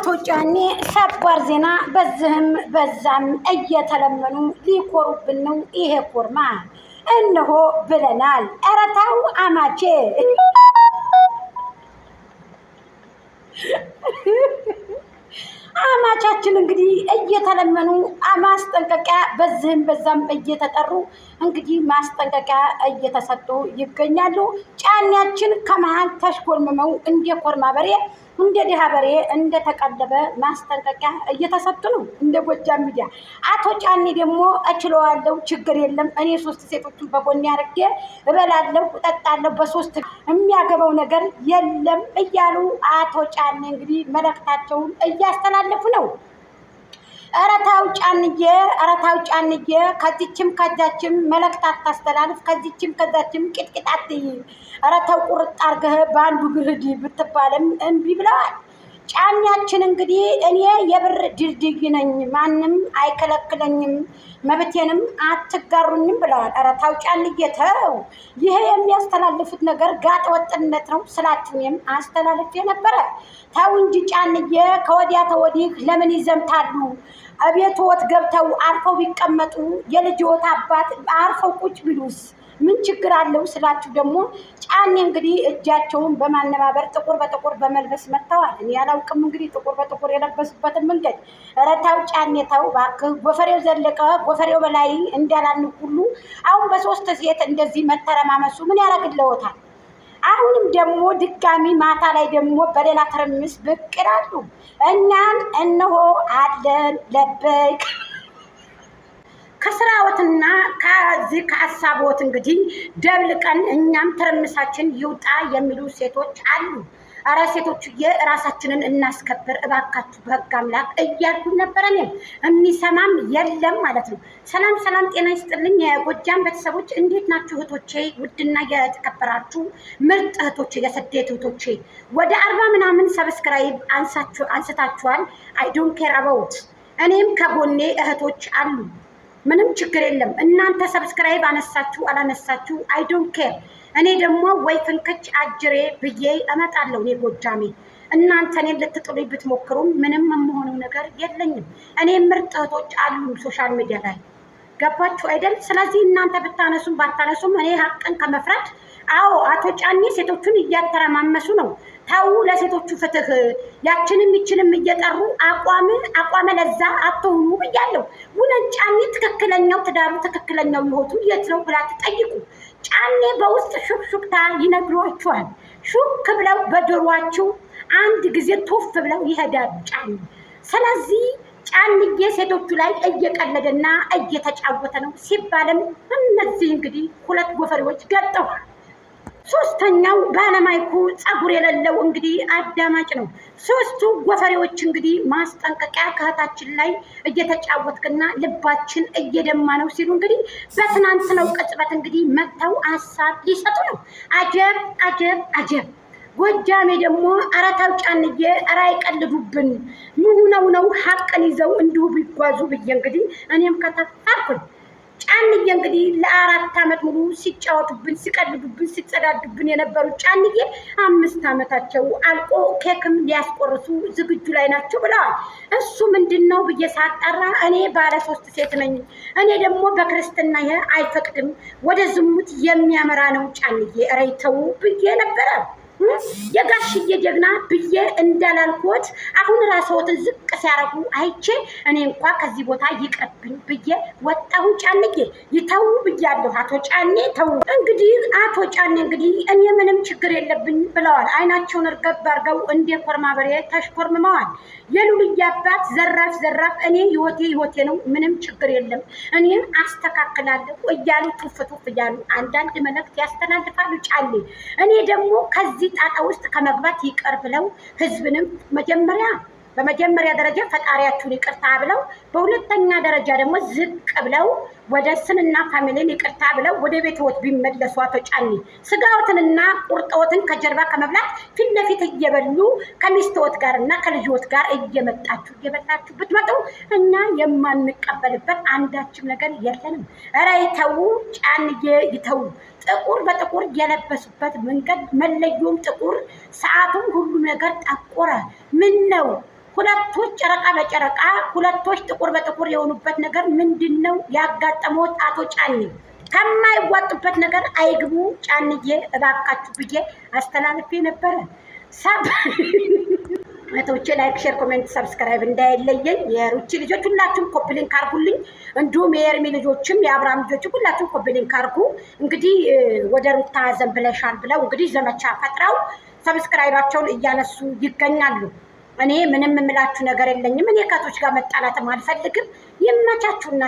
አቶ ጫኔ ሰበር ዜና በዚህም በዛም እየተለመኑ ሊኮሩብን ነው። ይሄ ኮርማ እነሆ ብለናል። ኧረ ተው አማቼ አማቻችን እንግዲህ እየተለመኑ ማስጠንቀቂያ በዚህም በዛም እየተጠሩ እንግዲህ ማስጠንቀቂያ እየተሰጡ ይገኛሉ። ጫኔያችን ከመሃል ተሽኮርምመው እንደ ኮርማ በሬ እንደ ድሃ በሬ እንደተቀለበ ማስጠንቀቂያ እየተሰጡ ነው። እንደ ጎጃም ሚዲያ አቶ ጫኔ ደግሞ እችለዋለሁ፣ ችግር የለም፣ እኔ 3 ሴቶችን በጎን ያርጌ እበላለሁ፣ እጠጣለሁ፣ በ3 የሚያገባው ነገር የለም እያሉ አቶ ጫኔ እንግዲህ መልእክታቸውን እያስተላለፉ ነው። ኧረ ተው ጫንዬ ከዚችም ከዛችም መልእክት አታስተላልፍ፣ ከዚችም ከዛችም ቂጥቂጥ አትይ። ኧረ ተው ቁርጥ አድርገህ በአንዱ ግርድ ብትባልም እምቢ ብለዋል። ጫኔያችን እንግዲህ እኔ የብር ድልድይ ነኝ፣ ማንም አይከለክለኝም፣ መብቴንም አትጋሩኝም ብለዋል። ኧረ ተው ጫንዬ ተው፣ ይሄ የሚያስተላልፉት ነገር ጋጥ ወጥነት ነው ስላችሁ እኔም አስተላልፌ ነበረ። ተው እንጂ ጫንዬ፣ ከወዲያ ተወዲህ ለምን ይዘምታሉ? እቤትዎት ገብተው አርፈው ቢቀመጡ የልጅዎት አባት አርፈው ቁጭ ቢሉስ ምን ችግር አለው ስላችሁ ደግሞ ጫኔ እንግዲህ እጃቸውን በማነባበር ጥቁር በጥቁር በመልበስ መጥተዋል። እኔ አላውቅም እንግዲህ ጥቁር በጥቁር የለበሱበትን መንገድ። ኧረ ተው ጫኔ ተው እባክህ። ጎፈሬው ዘለቀ ጎፈሬው በላይ እንዳላልን ሁሉ አሁን በ3 ሴት እንደዚህ መተረማመሱ ምን ያደርግልዎታል? አሁንም ደግሞ ድጋሚ ማታ ላይ ደግሞ በሌላ ትርምስ ብቅ ይላሉ። እኛም እነሆ አለን ለበቅ ከስራዎትና ከዚህ ከሀሳቦት እንግዲህ ደብልቀን እኛም ትርምሳችን ይውጣ የሚሉ ሴቶች አሉ። አረ ሴቶችዬ ራሳችንን እናስከብር እባካችሁ በህግ አምላክ እያልኩ ነበር። እኔም የሚሰማም የለም ማለት ነው። ሰላም ሰላም፣ ጤና ይስጥልኝ የጎጃም ቤተሰቦች፣ እንዴት ናችሁ እህቶቼ? ውድና የተከበራችሁ ምርጥ እህቶቼ፣ የስደት እህቶቼ ወደ 40 ምናምን ሰብስክራይብ አንስታችኋል። አይ ዶንት ኬር አባውት። እኔም ከጎኔ እህቶች አሉ። ምንም ችግር የለም። እናንተ ሰብስክራይብ አነሳችሁ አላነሳችሁ አይ ዶንት ኬር። እኔ ደግሞ ወይ ፍንክች አጅሬ ብዬ እመጣለሁ። እኔ ጎጃሜ እናንተ እኔን ልትጥሉኝ ብትሞክሩም ምንም የምሆነው ነገር የለኝም። እኔ ምርጥ እህቶች አሉ ሶሻል ሚዲያ ላይ ገባችሁ አይደል? ስለዚህ እናንተ ብታነሱም ባታነሱም እኔ ሀቅን ከመፍረድ አዎ፣ አቶ ጫኔ ሴቶቹን እያተረማመሱ ነው። ተው ለሴቶቹ ፍትህ፣ ያችንም ይችንም እየጠሩ አቋመ ለዛ አትሆኑ ብያለሁ። ውነት ጫኔ ትክክለኛው ትዳሩ ትክክለኛው ህይወቱ የት ነው ብላችሁ ጠይቁ። ጫኔ በውስጥ ሹክሹክታ ይነግሯችኋል። ሹክ ብለው በጆሯችሁ አንድ ጊዜ ቶፍ ብለው ይሄዳሉ ጫኔ። ስለዚህ ጫንዬ ሴቶቹ ላይ እየቀለደና እየተጫወተ ነው ሲባልም እነዚህ እንግዲህ 2 ጎፈሬዎች ገልጠዋል። 3ኛው ባለማይኩ ፀጉር የሌለው እንግዲህ አዳማጭ ነው። 3ቱ ጎፈሬዎች እንግዲህ ማስጠንቀቂያ ከእህታችን ላይ እየተጫወትክና ልባችን እየደማ ነው ሲሉ እንግዲህ በትናንትናው ቅጽበት እንግዲህ መጥተው ሀሳብ ሊሰጡ ነው። አጀብ አጀብ አጀብ። ጎጃሜ ደግሞ ኧረ ተው ጫንዬ፣ ኧረ አይቀልዱብን፣ ምን ነው ሀቅን ይዘው እንዲሁ ቢጓዙ ብዬ እንግዲህ እኔም ከተፋርኩኝ። ጫንዬ እንግዲህ ለ4 ዓመት ሙሉ ሲጫወቱብን ሲቀልዱብን ሲጸዳዱብን የነበሩት ጫንዬ 5 ዓመታቸው አልቆ ኬክም ሊያስቆርሱ ዝግጁ ላይ ናቸው ብለዋል። እሱ ምንድነው ብዬ ሳጣራ እኔ ባለ 3 ሴት ነኝ፣ እኔ ደግሞ በክርስትና ይሄ አይፈቅድም፣ ወደ ዝሙት የሚያመራ ነው ጫንዬ፣ ኧረ ተው ብዬ ነበረ። የጋሽዬ ጀግና ብዬ እንዳላልኩት አሁን ራስዎትን ዝቅ ሲያረጉ አይቼ እኔ እንኳ ከዚህ ቦታ ይቅርብኝ ብዬ ወጣሁ። ጫንዬ ይተው ብያለሁ። አቶ ጫኔ ተው። እንግዲህ አቶ ጫኔ እንግዲህ እኔ ምንም ችግር የለብኝ ብለዋል። አይናቸውን እርገብ አድርገው እንደ ኮርማ በሬ ተሽኮርምመዋል። የሉልዬ አባት ዘራፍ ዘራፍ፣ እኔ ህይወቴ ነው፣ ምንም ችግር የለም፣ እኔ አስተካክላለሁ እያሉ ቱፍ ቱፍ እያሉ አንዳንድ መልእክት ያስተላልፋሉ ጫኔ። እኔ ደግሞ ከዚህ ጣጣ ውስጥ ከመግባት ይቅር ብለው ህዝብንም በመጀመሪያ ደረጃ ፈጣሪያችሁን ይቅርታ ብለው፣ በሁለተኛ ደረጃ ደግሞ ዝቅ ብለው ወደ ስንና ፋሚሊን ይቅርታ ብለው ወደ ቤትዎት ቢመለሱ አቶ ጫኔ ስጋዎትንና ቁርጦትን ከጀርባ ከመብላት ፊት ለፊት እየበሉ ከሚስትዎት ጋር እና ከልጅዎት ጋር እየበላችሁ ብትመጡ እኛ የማንቀበልበት አንዳችም ነገር የለንም። ኧረ ይተው ጫንዬ ይተው። ጥቁር በጥቁር የለበሱበት መንገድ መለዮም ጥቁር፣ ሰዓቱም ሁሉ ነገር ጠቆረ። ምን ነው ሁለቶች ጨረቃ በጨረቃ ሁለቶች ጥቁር በጥቁር የሆኑበት ነገር ምንድነው ያጋጠመው? አቶ ጫኔ ከማይዋጡበት ነገር አይግቡ ጫንዬ እባካችሁ ብዬ አስተላልፌ ነበረ። እህቶቼ ላይክ፣ ሼር፣ ኮሜንት፣ ሰብስክራይብ እንዳይለየኝ። የሩቺ ልጆች ሁላችሁም ኮፒ ሊንክ አርጉልኝ። እንዲሁም የኤርሚ ልጆችም የአብርሃም ልጆችም ሁላችሁም ኮፒ ሊንክ አርጉ። እንግዲህ ወደ ሩታ ዘንብለሻል ብለው እንግዲህ ዘመቻ ፈጥረው ሰብስክራይባቸውን እያነሱ ይገኛሉ። እኔ ምንም የምላችሁ ነገር የለኝም። እኔ ከቶች ጋር መጣላትም አልፈልግም። ይመቻችሁና